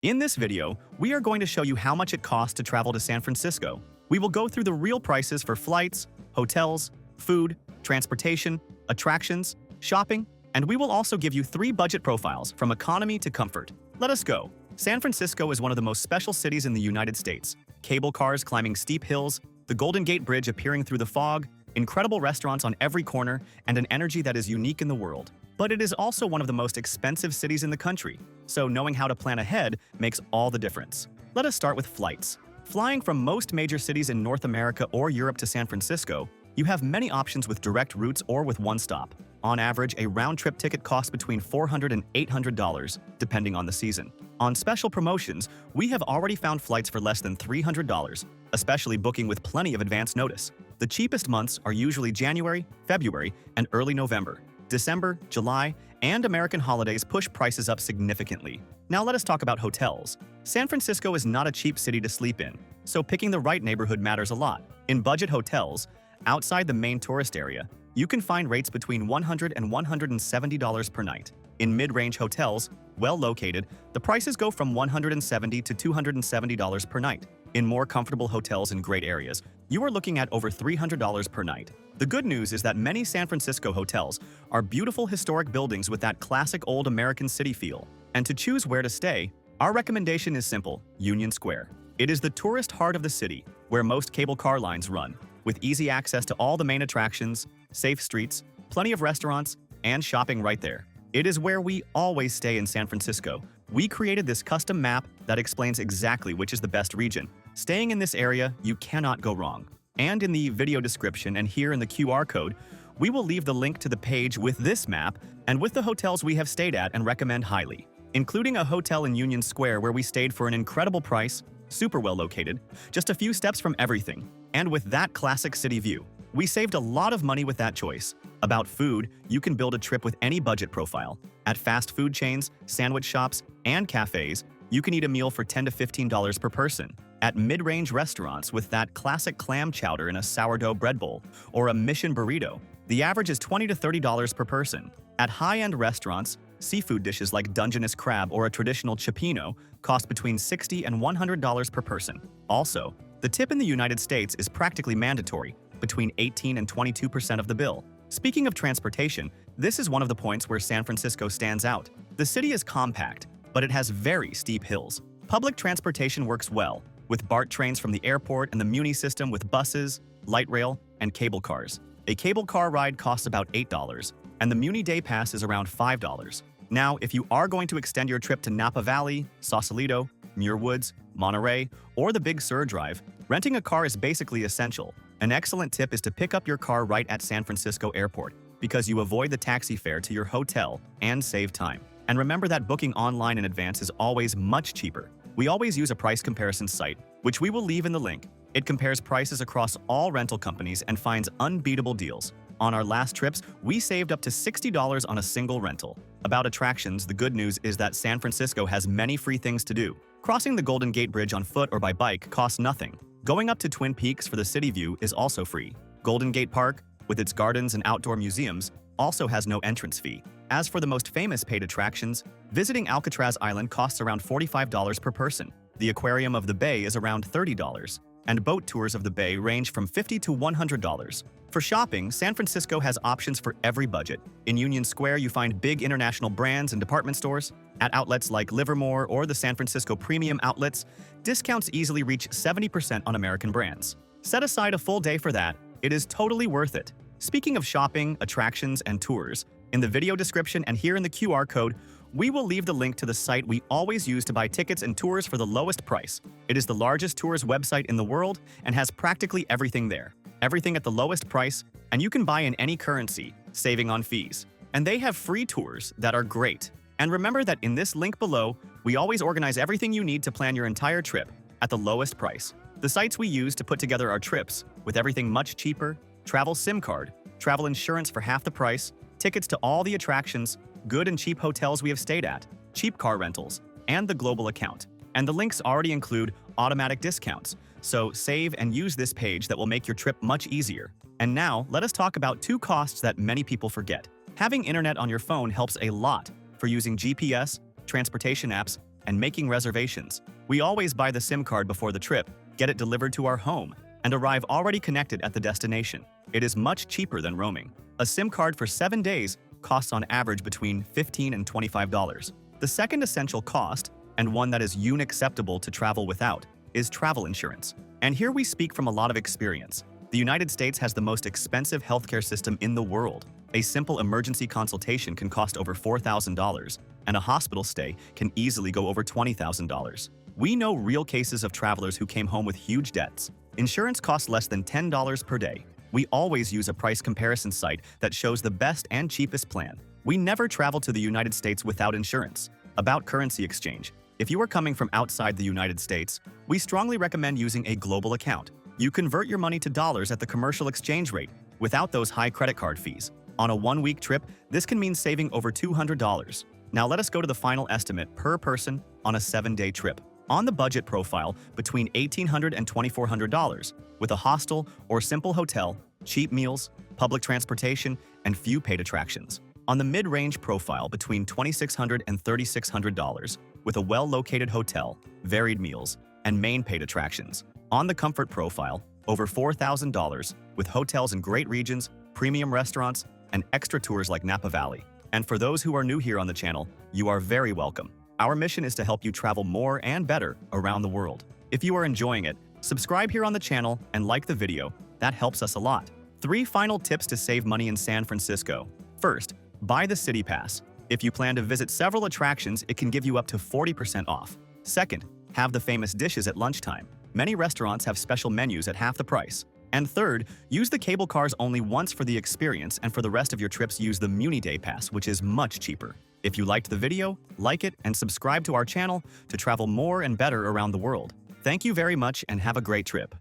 In this video, we are going to show you how much it costs to travel to San Francisco. We will go through the real prices for flights, hotels, food, transportation, attractions, shopping, and we will also give you 3 budget profiles from economy to comfort. Let us go. San Francisco is one of the most special cities in the United States. Cable cars climbing steep hills, the Golden Gate Bridge appearing through the fog, incredible restaurants on every corner, and an energy that is unique in the world. But it is also one of the most expensive cities in the country, so knowing how to plan ahead makes all the difference. Let us start with flights. Flying from most major cities in North America or Europe to San Francisco, you have many options with direct routes or with one stop. On average, a round-trip ticket costs between $400 and $800, depending on the season. On special promotions, we have already found flights for less than $300, especially booking with plenty of advance notice. The cheapest months are usually January, February, and early November. December, July, and American holidays push prices up significantly. Now let us talk about hotels. San Francisco is not a cheap city to sleep in, so picking the right neighborhood matters a lot. In budget hotels, outside the main tourist area, you can find rates between $100 and $170 per night. In mid-range hotels, well located, the prices go from $170 to $270 per night. In more comfortable hotels in great areas, you are looking at over $300 per night. The good news is that many San Francisco hotels are beautiful historic buildings with that classic old American city feel. And to choose where to stay, our recommendation is simple: Union Square. It is the tourist heart of the city, where most cable car lines run, with easy access to all the main attractions, safe streets, plenty of restaurants, and shopping right there. It is where we always stay in San Francisco. We created this custom map that explains exactly which is the best region. Staying in this area, you cannot go wrong. And in the video description and here in the QR code, we will leave the link to the page with this map and with the hotels we have stayed at and recommend highly, including a hotel in Union Square where we stayed for an incredible price, super well located, just a few steps from everything, and with that classic city view. We saved a lot of money with that choice. About food, you can build a trip with any budget profile. At fast food chains, sandwich shops, and cafes, you can eat a meal for $10 to $15 per person. At mid-range restaurants with that classic clam chowder in a sourdough bread bowl, or a Mission burrito, the average is $20 to $30 per person. At high-end restaurants, seafood dishes like Dungeness crab or a traditional cioppino cost between $60 and $100 per person. Also, the tip in the United States is practically mandatory, between 18 and 22% of the bill. Speaking of transportation, this is one of the points where San Francisco stands out. The city is compact, but it has very steep hills. Public transportation works well, with BART trains from the airport and the Muni system with buses, light rail, and cable cars. A cable car ride costs about $8, and the Muni Day Pass is around $5. Now, if you are going to extend your trip to Napa Valley, Sausalito, Muir Woods, Monterey, or the Big Sur Drive, renting a car is basically essential. An excellent tip is to pick up your car right at San Francisco Airport, because you avoid the taxi fare to your hotel and save time. And remember that booking online in advance is always much cheaper. We always use a price comparison site, which we will leave in the link. It compares prices across all rental companies and finds unbeatable deals. On our last trips, we saved up to $60 on a single rental. About attractions, the good news is that San Francisco has many free things to do. Crossing the Golden Gate Bridge on foot or by bike costs nothing. Going up to Twin Peaks for the city view is also free. Golden Gate Park, with its gardens and outdoor museums, also has no entrance fee. As for the most famous paid attractions, visiting Alcatraz Island costs around $45 per person. The Aquarium of the Bay is around $30, and boat tours of the bay range from $50 to $100. For shopping, San Francisco has options for every budget. In Union Square, you find big international brands and department stores. At outlets like Livermore or the San Francisco Premium Outlets, discounts easily reach 70% on American brands. Set aside a full day for that. It is totally worth it. Speaking of shopping, attractions, and tours, in the video description and here in the QR code, we will leave the link to the site we always use to buy tickets and tours for the lowest price. It is the largest tours website in the world and has practically everything there. Everything at the lowest price, and you can buy in any currency, saving on fees. And they have free tours that are great. And remember that in this link below, we always organize everything you need to plan your entire trip at the lowest price. The sites we use to put together our trips, with everything much cheaper: travel SIM card, travel insurance for half the price, tickets to all the attractions, good and cheap hotels we have stayed at, cheap car rentals, and the global account. And the links already include automatic discounts, so save and use this page that will make your trip much easier. And now, let us talk about 2 costs that many people forget. Having internet on your phone helps a lot for using GPS, transportation apps, and making reservations. We always buy the SIM card before the trip, get it delivered to our home, and arrive already connected at the destination. It is much cheaper than roaming. A SIM card for 7 days costs on average between $15 and $25. The second essential cost, and one that is unacceptable to travel without, is travel insurance. And here we speak from a lot of experience. The United States has the most expensive healthcare system in the world. A simple emergency consultation can cost over $4,000, and a hospital stay can easily go over $20,000. We know real cases of travelers who came home with huge debts. Insurance costs less than $10 per day. We always use a price comparison site that shows the best and cheapest plan. We never travel to the United States without insurance. About currency exchange. If you are coming from outside the United States, we strongly recommend using a global account. You convert your money to dollars at the commercial exchange rate without those high credit card fees. On a 1-week trip, this can mean saving over $200. Now let us go to the final estimate per person on a 7-day trip. On the budget profile, between $1,800 and $2,400, with a hostel or simple hotel, cheap meals, public transportation, and few paid attractions. On the mid-range profile, between $2,600 and $3,600, with a well-located hotel, varied meals, and main paid attractions. On the comfort profile, over $4,000, with hotels in great regions, premium restaurants, and extra tours like Napa Valley. And for those who are new here on the channel, you are very welcome. Our mission is to help you travel more and better around the world. If you are enjoying it, subscribe here on the channel and like the video. That helps us a lot. 3 final tips to save money in San Francisco. First, buy the City Pass. If you plan to visit several attractions, it can give you up to 40% off. Second, have the famous dishes at lunchtime. Many restaurants have special menus at half the price. And third, use the cable cars only once for the experience, and for the rest of your trips use the Muni Day Pass, which is much cheaper. If you liked the video, like it and subscribe to our channel to travel more and better around the world. Thank you very much and have a great trip.